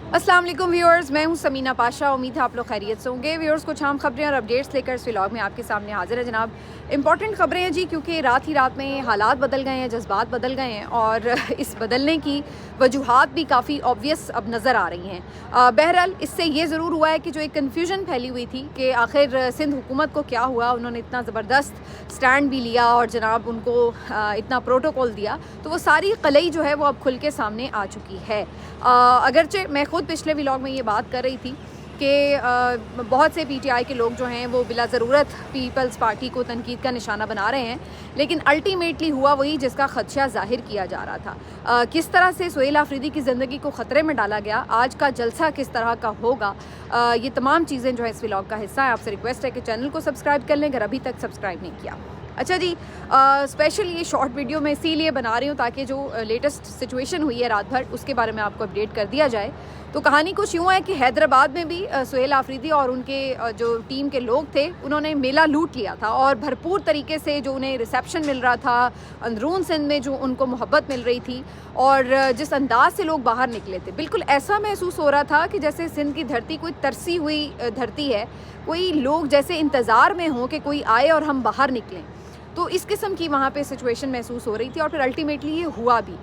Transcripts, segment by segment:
अस्सलाम वालेकुम व्यूअर्स, मैं हूं समीना पाशा। उम्मीद है आप लोग खैरियत से होंगे। व्यूअर्स, कुछ आम खबरें और अपडेट्स लेकर इस व्लॉग में आपके सामने हाजिर है जनाब। इंपॉर्टेंट खबरें हैं जी, क्योंकि रात ही रात में हालात बदल गए हैं, जज्बात बदल गए हैं और इस बदलने की वजूहात भी काफ़ी ऑब्वियस अब नज़र आ रही हैं। बहरहाल इससे ये ज़रूर हुआ है कि जो एक कन्फ्यूजन फैली हुई थी कि आखिर सिंध हुकूमत को क्या हुआ, उन्होंने इतना ज़बरदस्त स्टैंड भी लिया और जनाब उनको इतना प्रोटोकॉल दिया, तो वो सारी कलई जो है वो अब खुल के सामने आ चुकी है। अगरचे मैं खुद पिछले व्लॉग में ये बात कर रही थी कि बहुत से पीटीआई के लोग जो हैं वो बिला ज़रूरत पीपल्स पार्टी को तनकीद का निशाना बना रहे हैं, लेकिन अल्टीमेटली हुआ वही जिसका खदशा ज़ाहिर किया जा रहा था। किस तरह से सुहेल आफरीदी की ज़िंदगी को ख़तरे में डाला गया, आज का जलसा किस तरह का होगा, ये तमाम चीज़ें जो है इस व्लॉग का हिस्सा है। आपसे रिक्वेस्ट है कि चैनल को सब्सक्राइब कर लें अगर अभी तक सब्सक्राइब नहीं किया। अच्छा जी, स्पेशल ये शॉर्ट वीडियो मैं इसीलिए बना रही हूँ ताकि जो लेटेस्ट सिचुएशन हुई है रात भर उसके बारे में आपको अपडेट कर दिया जाए। तो कहानी कुछ यूँ है कि हैदराबाद में भी सुहेल आफरीदी और उनके जो टीम के लोग थे उन्होंने मेला लूट लिया था और भरपूर तरीके से जो उन्हें रिसेप्शन मिल रहा था, अंदरून सिंध में जो उनको मोहब्बत मिल रही थी और जिस अंदाज से लोग बाहर निकले थे, बिल्कुल ऐसा महसूस हो रहा था कि जैसे सिंध की धरती कोई तरसी हुई धरती है, कोई लोग जैसे इंतज़ार में हों कि कोई आए और हम बाहर निकलें। तो इस किस्म की वहाँ पे सिचुएशन महसूस हो रही थी और फिर अल्टीमेटली ये हुआ भी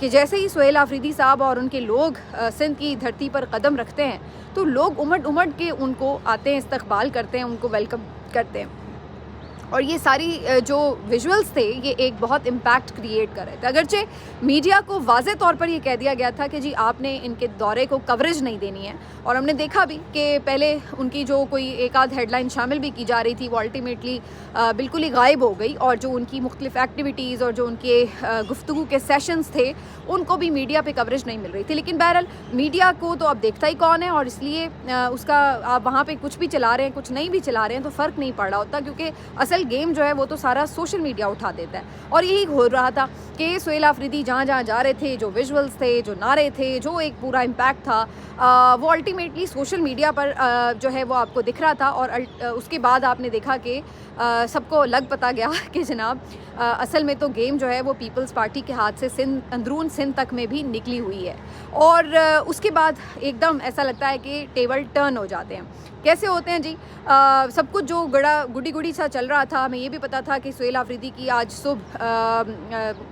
कि जैसे ही सुहेल आफरीदी साहब और उनके लोग सिंध की धरती पर कदम रखते हैं तो लोग उमड़ उमड़ के उनको आते हैं, इस्तकबाल करते हैं, उनको वेलकम करते हैं और ये सारी जो विजुअल्स थे ये एक बहुत इम्पैक्ट क्रिएट कर रहे थे। अगरचे मीडिया को वाज़े तौर पर ये कह दिया गया था कि जी आपने इनके दौरे को कवरेज नहीं देनी है, और हमने देखा भी कि पहले उनकी जो कोई एक आध हेडलाइन शामिल भी की जा रही थी वो अल्टीमेटली बिल्कुल ही गायब हो गई और जो उनकी मुख्तलिफ एक्टिविटीज़ और जो उनके गुफ्तगू के सेशंस थे उनको भी मीडिया पे कवरेज नहीं मिल रही थी। लेकिन बहरहाल मीडिया को तो अब देखता ही कौन है और इसलिए उसका आप वहाँ पे कुछ भी चला रहे हैं कुछ नहीं भी चला रहे हैं तो फ़र्क नहीं पड़ रहा होता, क्योंकि असल गेम जो है वो तो सारा सोशल मीडिया उठा देता है। और यही हो रहा था कि सुहेल आफरीदी जहाँ जहाँ जा रहे थे, जो विजुअल्स थे, जो नारे थे, जो एक पूरा इम्पैक्ट था वो अल्टीमेटली सोशल मीडिया पर जो है वो आपको दिख रहा था। और उसके बाद आपने देखा कि सबको लग पता गया कि जनाब असल में तो गेम जो है वो पीपल्स पार्टी के हाथ से सिंध, अंदरून सिंध तक में भी निकली हुई है। और उसके बाद एकदम ऐसा लगता है कि टेबल टर्न हो जाते हैं। कैसे होते हैं जी, सब कुछ जो गुड़ी सा चल रहा था, हमें ये भी पता था कि सुहेल आफरीदी की आज सुबह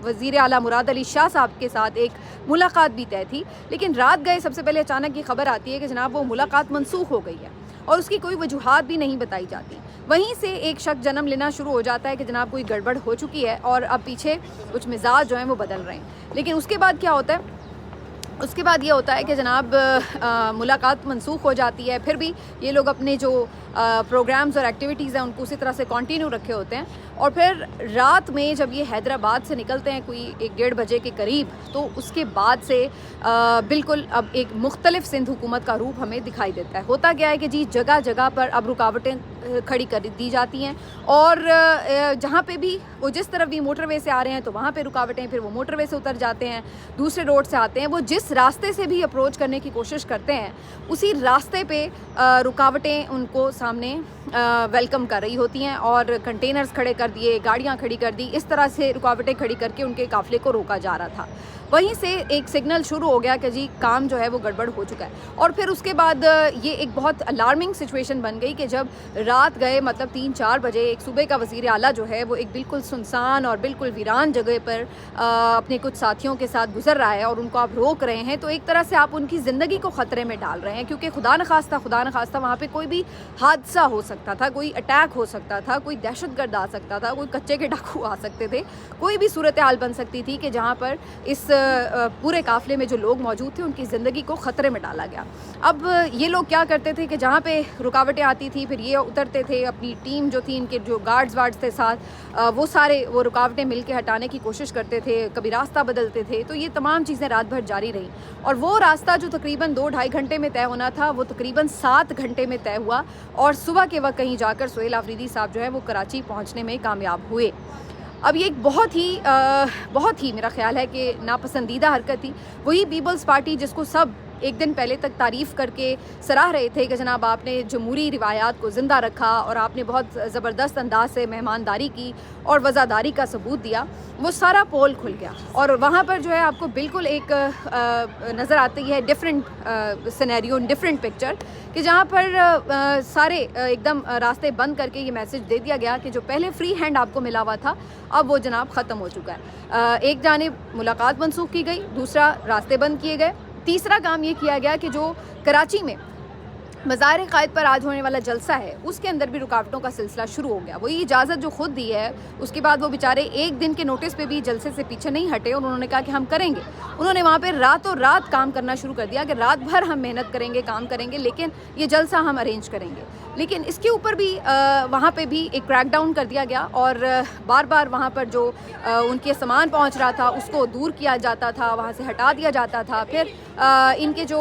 वज़ीर आला मुराद अली शाह साहब के साथ एक मुलाकात भी तय थी, लेकिन रात गए सबसे पहले अचानक ये खबर आती है कि जनाब वो मुलाकात मनसूख हो गई है और उसकी कोई वजूहात भी नहीं बताई जाती। वहीं से एक शक जन्म लेना शुरू हो जाता है कि जनाब कोई गड़बड़ हो चुकी है और अब पीछे कुछ मिजाज जो हैं वो बदल रहे हैं। लेकिन उसके बाद क्या होता है, उसके बाद ये होता है कि जनाब मुलाकात मनसूख हो जाती है, फिर भी ये लोग अपने जो प्रोग्राम्स और एक्टिविटीज़ हैं उनको उसी तरह से कंटिन्यू रखे होते हैं। और फिर रात में जब ये हैदराबाद से निकलते हैं कोई 1-1:30 बजे के करीब, तो उसके बाद से बिल्कुल अब एक मुख्तलिफ सिंध हुकूमत का रूप हमें दिखाई देता है। होता क्या है कि जी जगह जगह पर अब रुकावटें खड़ी कर दी जाती हैं और जहाँ पे भी वो जिस तरफ भी मोटरवे से आ रहे हैं तो वहाँ पे रुकावटें, फिर वो मोटरवे से उतर जाते हैं, दूसरे रोड से आते हैं, वो जिस रास्ते से भी अप्रोच करने की कोशिश करते हैं उसी रास्ते पे रुकावटें उनको सामने वेलकम कर रही होती हैं और कंटेनर्स खड़े कर दिए, गाड़ियाँ खड़ी कर दी, इस तरह से रुकावटें खड़ी करके उनके काफ़िले को रोका जा रहा था। वहीं से एक सिग्नल शुरू हो गया कि जी काम जो है वो गड़बड़ हो चुका है। और फिर उसके बाद ये एक बहुत अलार्मिंग सिचुएशन बन गई कि जब रात गए मतलब 3-4 बजे एक सूबे का वज़ीर आला जो है वो एक बिल्कुल सुनसान और बिल्कुल वीरान जगह पर अपने कुछ साथियों के साथ गुजर रहा है और उनको आप रोक रहे हैं, तो एक तरह से आप उनकी ज़िंदगी को ख़तरे में डाल रहे हैं, क्योंकि खुदा न खास्ता वहाँ पर कोई भी हादसा हो सकता था, कोई अटैक हो सकता था, कोई दहशतगर्द आ सकता था, कोई कच्चे के डाकू आ सकते थे, कोई भी सूरत हाल बन सकती थी कि जहाँ पर इस पूरे काफ़िले में जो लोग मौजूद थे उनकी ज़िंदगी को ख़तरे में डाला गया। अब ये लोग क्या करते थे कि जहाँ पे रुकावटें आती थी फिर ये उतरते थे, अपनी टीम जो थी, इनके जो गार्ड्स वार्ड्स थे साथ, वो सारे वो रुकावटें मिल के हटाने की कोशिश करते थे, कभी रास्ता बदलते थे। तो ये तमाम चीज़ें रात भर जारी रहीं और वो रास्ता जो तकरीबन 2-2.5 घंटे में तय होना था वो तकरीबन 7 घंटे में तय हुआ और सुबह के वक्त कहीं जाकर सुहेल आफरीदी साहब जो है वो कराची पहुँचने में कामयाब हुए। अब ये एक बहुत ही मेरा ख्याल है कि नापसंदीदा हरकत थी। वही पीपल्स पार्टी जिसको सब एक दिन पहले तक तारीफ़ करके सराह रहे थे कि जनाब आपने जमहूरी रिवायात को ज़िंदा रखा और आपने बहुत ज़बरदस्त अंदाज से मेहमानदारी की और वज़ादारी का सबूत दिया, वो सारा पोल खुल गया। और वहाँ पर जो है आपको बिल्कुल एक नज़र आती है डिफरेंट सिनेरियो, डिफरेंट पिक्चर, कि जहाँ पर सारे एकदम रास्ते बंद करके ये मैसेज दे दिया गया कि जो पहले फ्री हैंड आपको मिला हुआ था अब वो जनाब ख़त्म हो चुका है। एक जानिब मुलाकात मनसूख की गई, दूसरा रास्ते बंद किए गए, तीसरा काम ये किया गया कि जो कराची में मज़ार क़ायद पर आज होने वाला जलसा है उसके अंदर भी रुकावटों का सिलसिला शुरू हो गया। वही इजाज़त जो खुद दी है उसके बाद वो बेचारे एक दिन के नोटिस पे भी जलसे से पीछे नहीं हटे और उन्होंने कहा कि हम करेंगे। उन्होंने वहाँ पे रातों रात काम करना शुरू कर दिया कि रात भर हम मेहनत करेंगे, काम करेंगे, लेकिन ये जलसा हम अरेंज करेंगे। लेकिन इसके ऊपर भी वहाँ पे भी एक क्रैकडाउन कर दिया गया और बार बार वहाँ पर जो उनके सामान पहुँच रहा था उसको दूर किया जाता था, वहाँ से हटा दिया जाता था। फिर इनके जो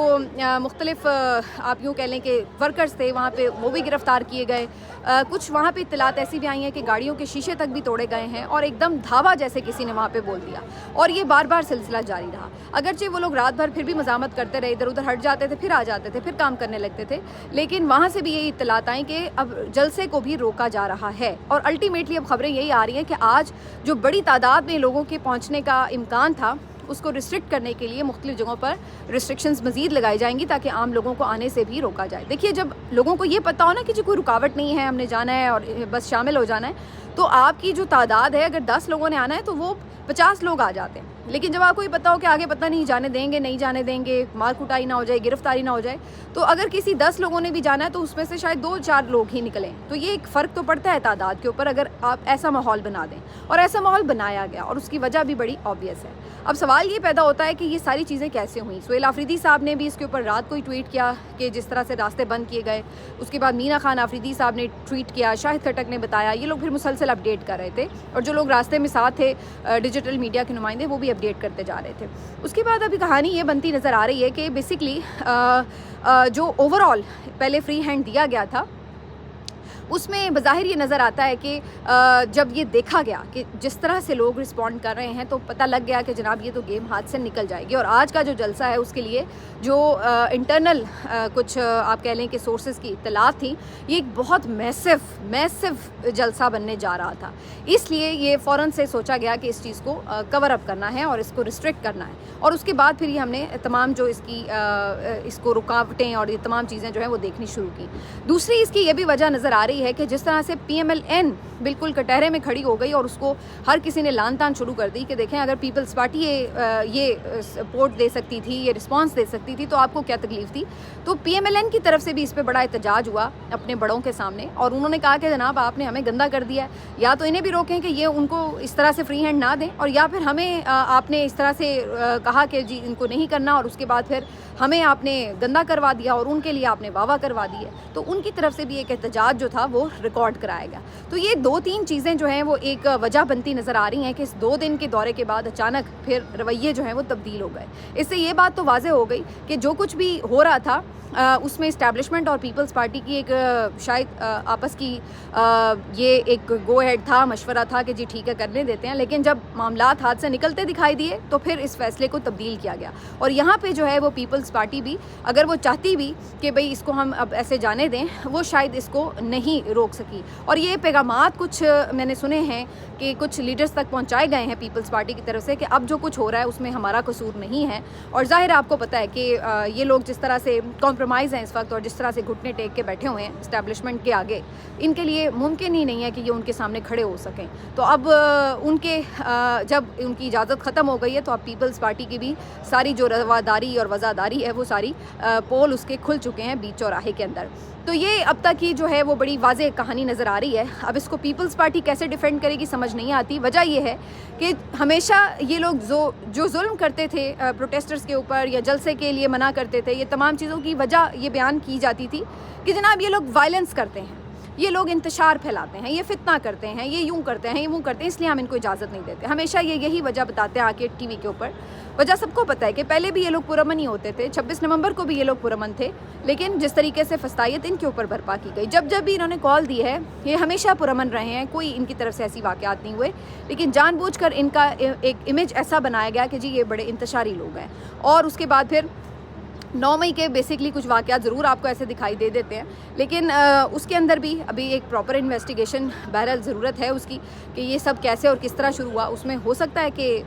मुख्तलिफ आप यूँ कह लें कि वर्कर्स थे वहाँ पे वो भी गिरफ़्तार किए गए। कुछ वहाँ पे इत्तलात ऐसी भी आई हैं कि गाड़ियों के शीशे तक भी तोड़े गए हैं और एकदम धावा जैसे किसी ने वहाँ पे बोल दिया और ये बार बार सिलसिला जारी रहा। अगरचे वो लोग रात भर फिर भी मज़ामत करते रहे, इधर उधर हट जाते थे, फिर आ जाते थे, फिर काम करने लगते थे, लेकिन वहाँ से भी यही इत्तलात आई कि अब जलसे को भी रोका जा रहा है। और अल्टीमेटली अब खबरें यही आ रही हैं कि आज जो बड़ी तादाद में लोगों के पहुँचने का इम्कान था उसको रिस्ट्रिक्ट करने के लिए मुख्तलिफ जगहों पर रिस्ट्रिक्शंस मज़ीद लगाई जाएंगी ताकि आम लोगों को आने से भी रोका जाए। देखिए, जब लोगों को ये पता हो ना कि जी कोई रुकावट नहीं है, हमने जाना है और बस शामिल हो जाना है, तो आपकी जो तादाद है, अगर 10 लोगों ने आना है तो वो 50 लोग आ जाते हैं। लेकिन जब आपको ये पता हो कि आगे पता नहीं जाने देंगे, नहीं जाने देंगे, मार कुटाई ना हो जाए, गिरफ्तारी ना हो जाए, तो अगर किसी 10 लोगों ने भी जाना है तो उसमें से शायद 2-4 लोग ही निकलें। तो ये एक फ़र्क तो पड़ता है तादाद के ऊपर अगर आप ऐसा माहौल बना दें, और ऐसा माहौल बनाया गया और उसकी वजह भी बड़ी ऑब्वियस है। अब सवाल ये पैदा होता है कि ये सारी चीज़ें कैसे हुई। सुहेल आफरीदी साहब ने भी इसके ऊपर रात को ही ट्वीट किया कि जिस तरह से रास्ते बंद किए गए। उसके बाद मीना खान आफरीदी साहब ने ट्वीट किया, शाहिद खटक ने बताया, ये लोग फिर मुसलसल अपडेट कर रहे थे और जो लोग रास्ते में साथ थे डिजिटल मीडिया के नुमाइंदे वो भी अपडेट करते जा रहे थे। उसके बाद अभी कहानी ये बनती नज़र आ रही है कि बेसिकली जो ओवरऑल पहले फ्री हैंड दिया गया था उसमें बज़ाहिर ये नज़र आता है कि जब ये देखा गया कि जिस तरह से लोग रिस्पॉन्ड कर रहे हैं तो पता लग गया कि जनाब ये तो गेम हाथ से निकल जाएगी। और आज का जो जलसा है उसके लिए जो इंटरनल कुछ आप कह लें कि सोर्सेज की इत्तलात थी, ये एक बहुत मैसिव जलसा बनने जा रहा था। इसलिए ये फ़ौरन से सोचा गया कि इस चीज़ को कवर अप करना है और इसको रिस्ट्रिक्ट करना है। और उसके बाद फिर ये हमने तमाम जो इसको रुकावटें और ये तमाम चीज़ें जो हैं वो देखनी शुरू की। दूसरी इसकी ये भी वजह नज़र आ रही है कि जिस तरह से PMLN बिल्कुल कटहरे में खड़ी हो गई और उसको हर किसी ने लान तान शुरू कर दी कि देखें अगर पीपल्स पार्टी ये सपोर्ट दे सकती थी, ये रिस्पांस दे सकती थी, तो आपको क्या तकलीफ़ थी। तो PMLN की तरफ से भी इस पर बड़ा एहतजाज हुआ अपने बड़ों के सामने और उन्होंने कहा कि जनाब आपने हमें गंदा कर दिया है, या तो इन्हें भी रोकें कि ये उनको इस तरह से फ्री हैंड ना दें, और या फिर हमें आपने इस तरह से कहा कि जी इनको नहीं करना और उसके बाद फिर हमें आपने गंदा करवा दिया और उनके लिए आपने वाह करवा दी है। तो उनकी तरफ से भी एक एहतजाज जो था वो रिकॉर्ड कराया गया। तो ये 2-3 चीज़ें जो हैं वो एक वजह बनती नज़र आ रही हैं कि इस 2 दिन के दौरे के बाद अचानक फिर रवैये जो हैं वो तब्दील हो गए। इससे ये बात तो वाज़ेह हो गई कि जो कुछ भी हो रहा था उसमें इस्टेब्लिशमेंट और पीपल्स पार्टी की एक शायद आपस की ये एक गो हेड था, मशवरा था कि जी ठीक है करने देते हैं। लेकिन जब मामलात हाथ से निकलते दिखाई दिए तो फिर इस फैसले को तब्दील किया गया और यहाँ पे जो है वो पीपल्स पार्टी भी अगर वो चाहती भी कि भाई इसको हम अब ऐसे जाने दें, वो शायद इसको नहीं रोक सकी। और ये पैगामात कुछ मैंने सुने हैं कि कुछ लीडर्स तक पहुँचाए गए हैं पीपल्स पार्टी की तरफ से कि अब जो कुछ हो रहा है उसमें हमारा कसूर नहीं है। और ज़ाहिर आपको पता है कि ये लोग जिस तरह से कॉम्प्रोमाइज़ हैं इस वक्त और जिस तरह से घुटने टेक के बैठे हुए हैं इस्टेब्लिशमेंट के आगे, इनके लिए मुमकिन ही नहीं है कि ये उनके सामने खड़े हो सकें। तो अब उनके जब उनकी इजाज़त ख़त्म हो गई है तो अब पीपल्स पार्टी की भी सारी जो रवादारी और वज़ादारी है वो सारी पोल उसके खुल चुके हैं बीच चौराहे के अंदर। तो ये अब तक की जो है वो बड़ी वाज़ेह कहानी नज़र आ रही है। अब इसको पीपल्स पार्टी कैसे डिफेंड करेगी समझ नहीं आती। वजह ये है कि हमेशा ये लोग जो जुल्म करते थे प्रोटेस्टर्स के ऊपर या जलसे के लिए मना करते थे, ये तमाम चीज़ों की वजह ये बयान की जाती थी कि जनाब ये लोग वायलेंस करते हैं, ये लोग इंतशार फैलाते हैं, ये फितना करते हैं, ये यूँ करते हैं, ये वो करते हैं, इसलिए हम इनको इजाज़त नहीं देते। हमेशा ये यही वजह बताते हैं आके टीवी के ऊपर। वजह सबको पता है कि पहले भी ये लोग पुरअमन ही होते थे, 26 नवंबर को भी ये लोग पुरअमन थे, लेकिन जिस तरीके से फस्तायत इनके ऊपर बर्पा की गई, जब जब भी इन्होंने कॉल दी है ये हमेशा पुरअमन रहे हैं, कोई इनकी तरफ से ऐसी वाक़यात नहीं हुए। लेकिन जानबूझकर इनका एक इमेज ऐसा बनाया गया कि जी ये बड़े इंतशारी लोग हैं। और उसके बाद फिर 9 मई کے بیسکلی کچھ واقعات ضرور آپ کو ایسے دکھائی دے دیتے ہیں، لیکن اس کے اندر بھی ابھی ایک پراپر انویسٹیگیشن بہرحال ضرورت ہے اس کی کہ یہ سب کیسے اور کس طرح شروع ہوا. اس میں ہو سکتا ہے کہ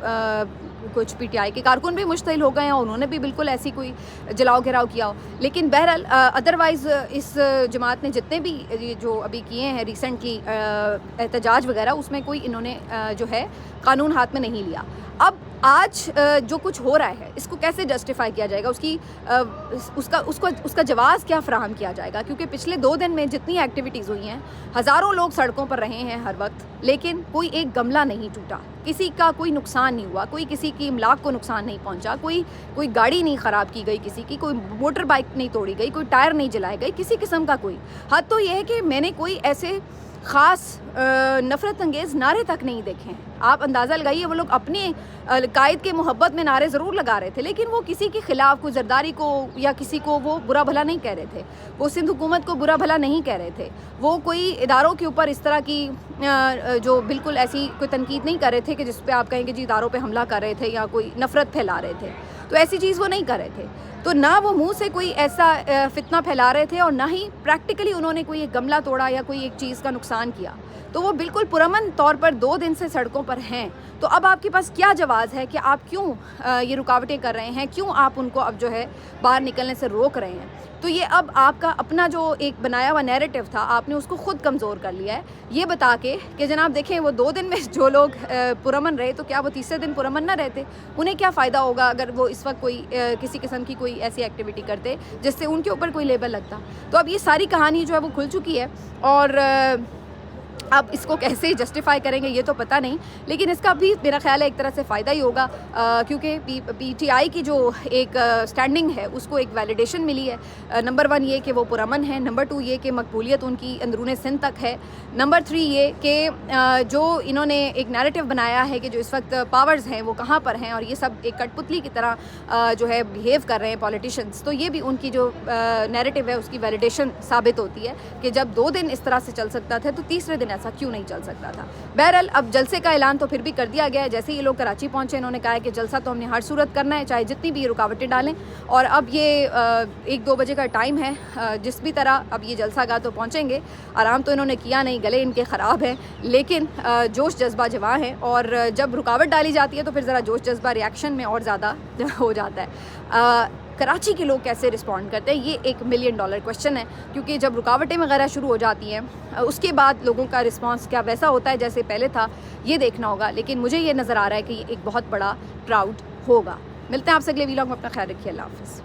کچھ پی ٹی آئی کے کارکن بھی مشتعل ہو گئے ہیں، انہوں نے بھی بالکل ایسی کوئی جلاؤ گھراؤ کیا ہو، لیکن بہرحال ادروائز اس جماعت نے جتنے بھی جو ابھی کیے ہیں ریسنٹلی احتجاج وغیرہ، اس میں کوئی انہوں نے جو ہے قانون ہاتھ میں نہیں لیا. اب آج جو کچھ ہو رہا ہے اس کو کیسے جسٹیفائی کیا جائے گا، اس کا جواز کیا فراہم کیا جائے گا، کیونکہ پچھلے 2 دن میں جتنی ایکٹیویٹیز ہوئی ہیں، ہزاروں لوگ سڑکوں پر رہے ہیں ہر وقت، لیکن کوئی ایک گملہ نہیں ٹوٹا، کسی کا کوئی نقصان نہیں ہوا، کوئی کسی کی املاک کو نقصان نہیں پہنچا، کوئی گاڑی نہیں خراب کی گئی کسی کی، کوئی موٹر بائک نہیں توڑی گئی، کوئی ٹائر نہیں جلائے گئے کسی قسم کا کوئی. حد تو یہ ہے کہ میں نے کوئی ایسے خاص نفرت انگیز نعرے تک نہیں دیکھے ہیں. آپ اندازہ لگائیے، وہ لوگ اپنے قائد کے محبت میں نعرے ضرور لگا رہے تھے، لیکن وہ کسی کے خلاف کوئی زرداری کو یا کسی کو وہ برا بھلا نہیں کہہ رہے تھے، وہ سندھ حکومت کو برا بھلا نہیں کہہ رہے تھے، وہ کوئی اداروں کے اوپر اس طرح کی جو بالکل ایسی کوئی تنقید نہیں کر رہے تھے کہ جس پہ آپ کہیں کہ جی اداروں پہ حملہ کر رہے تھے یا کوئی نفرت پھیلا رہے تھے. تو ایسی چیز وہ نہیں کر رہے تھے. تو نہ وہ منہ سے کوئی ایسا فتنہ پھیلا رہے تھے اور نہ ہی پریکٹیکلی انہوں نے کوئی ایک گملہ توڑا یا کوئی ایک چیز کا نقصان کیا. تو وہ بالکل پرامن طور پر 2 دن سے سڑکوں پر ہیں. تو اب آپ کے پاس کیا جواز ہے کہ آپ کیوں یہ رکاوٹیں کر رہے ہیں، کیوں آپ ان کو اب جو ہے باہر نکلنے سے روک رہے ہیں. تو یہ اب آپ کا اپنا جو ایک بنایا ہوا نیریٹو تھا، آپ نے اس کو خود کمزور کر لیا ہے، یہ بتا کے کہ جناب دیکھیں وہ 2 دن میں جو لوگ پرامن رہے، تو کیا وہ تیسرے دن پرامن نہ رہتے؟ انہیں کیا فائدہ ہوگا اگر وہ اس وقت کوئی کسی قسم کی کوئی ایسی ایکٹیویٹی کرتے جس سے ان کے اوپر کوئی لیبل لگتا. تو اب یہ ساری کہانی جو ہے وہ کھل چکی ہے، اور اب اس کو کیسے جسٹیفائی کریں گے یہ تو پتہ نہیں، لیکن اس کا بھی میرا خیال ہے ایک طرح سے فائدہ ہی ہوگا، کیونکہ پی ٹی آئی کی جو ایک سٹینڈنگ ہے اس کو ایک ویلیڈیشن ملی ہے. نمبر 1 یہ کہ وہ پرامن ہے، نمبر 2 یہ کہ مقبولیت ان کی اندرون سندھ تک ہے، نمبر 3 یہ کہ جو انہوں نے ایک نیریٹو بنایا ہے کہ جو اس وقت پاورز ہیں وہ کہاں پر ہیں، اور یہ سب ایک کٹ پتلی کی طرح جو ہے بیہیو کر رہے ہیں پولیٹیشنز. تو یہ بھی ان کی جو نیریٹو ہے اس کی ویلیڈیشن ثابت ہوتی ہے کہ جب 2 دن اس طرح سے چل سکتا تھا تو تیسرے دن ایسا کیوں نہیں چل سکتا تھا. بہرحال اب جلسے کا اعلان تو پھر بھی کر دیا گیا ہے. جیسے یہ لوگ کراچی پہنچے انہوں نے کہا ہے کہ جلسہ تو ہم نے ہر صورت کرنا ہے، چاہے جتنی بھی یہ رکاوٹیں ڈالیں. اور اب یہ 1-2 بجے کا ٹائم ہے، جس بھی طرح اب یہ جلسہ گاہ تو پہنچیں گے. آرام تو انہوں نے کیا نہیں، گلے ان کے خراب ہیں، لیکن جوش جذبہ جواں ہے، اور جب رکاوٹ ڈالی جاتی ہے تو پھر ذرا جوش جذبہ ریاکشن میں اور زیادہ ہو جاتا ہے. کراچی کے لوگ کیسے رسپونڈ کرتے ہیں یہ ایک $1 ملین کویشچن ہے، کیونکہ جب رکاوٹیں وغیرہ شروع ہو جاتی ہیں اس کے بعد لوگوں کا رسپانس کیا ویسا ہوتا ہے جیسے پہلے تھا، یہ دیکھنا ہوگا. لیکن مجھے یہ نظر آ رہا ہے کہ یہ ایک بہت بڑا کراؤڈ ہوگا. ملتے ہیں آپ سے اگلے ویلاگ میں، اپنا خیال رکھیے. اللہ حافظ.